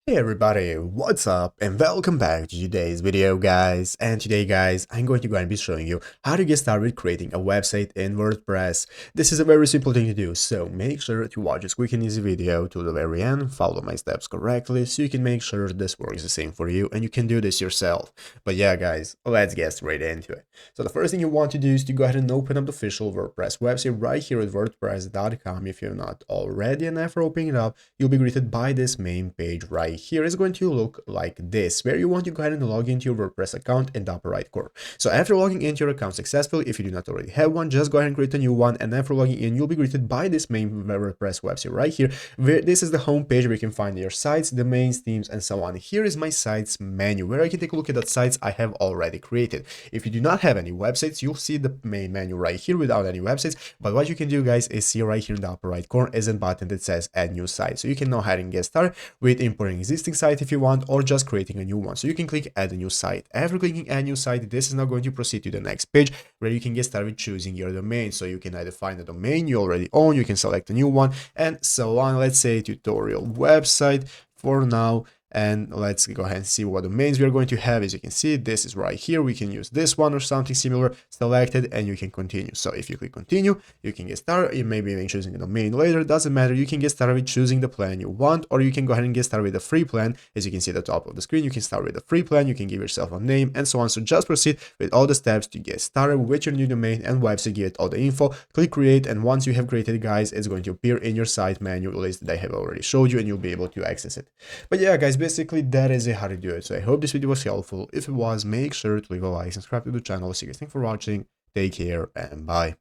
Hey everybody, what's up and welcome back to today's video guys. And today guys, I'm going to go and be showing you how to get started with creating a website in WordPress. This is a very simple thing to do, so make sure to watch this quick and easy video to the very end, follow my steps correctly so you can make sure this works the same for you and you can do this yourself. But yeah guys, let's get straight into it. So the first thing you want to do is to go ahead and open up the official WordPress website right here at wordpress.com. If you're not already, and after opening it up, you'll be greeted by this main page right here. Is going to look like this, where you want to go ahead and log into your WordPress account in the upper right corner. So after logging into your account successfully, if you do not already have one, just go ahead and create a new one, and after logging in, you'll be greeted by this main WordPress website right here, where this is the home page where you can find your sites, domains, themes, and so on. Here is my sites menu, where I can take a look at the sites I have already created. If you do not have any websites, you'll see the main menu right here without any websites, but what you can do guys is see right here in the upper right corner is a button that says add new site. So you can go ahead and get started with importing existing site if you want, or just creating a new one. So you can click add a new site. After clicking add new site, this is now going to proceed to the next page where you can get started with choosing your domain. So you can either find a domain you already own, you can select a new one, and so on. Let's say tutorial website for now. And let's go ahead and see what domains we are going to have. As you can see, this is right here. We can use this one or something similar selected, and you can continue. So if you click continue, you can get started. You may be even choosing a domain later, doesn't matter. You can get started with choosing the plan you want, or you can go ahead and get started with a free plan. As you can see at the top of the screen, you can start with a free plan, you can give yourself a name and so on. So just proceed with all the steps to get started with your new domain and website. Give it all the info, click create, and once you have created guys, it's going to appear in your site menu list that I have already showed you, and you'll be able to access it. But yeah guys, basically that is how to do it. So I hope this video was helpful. If it was, make sure to leave a like, subscribe to the channel. See you guys, thanks for watching, take care, and bye.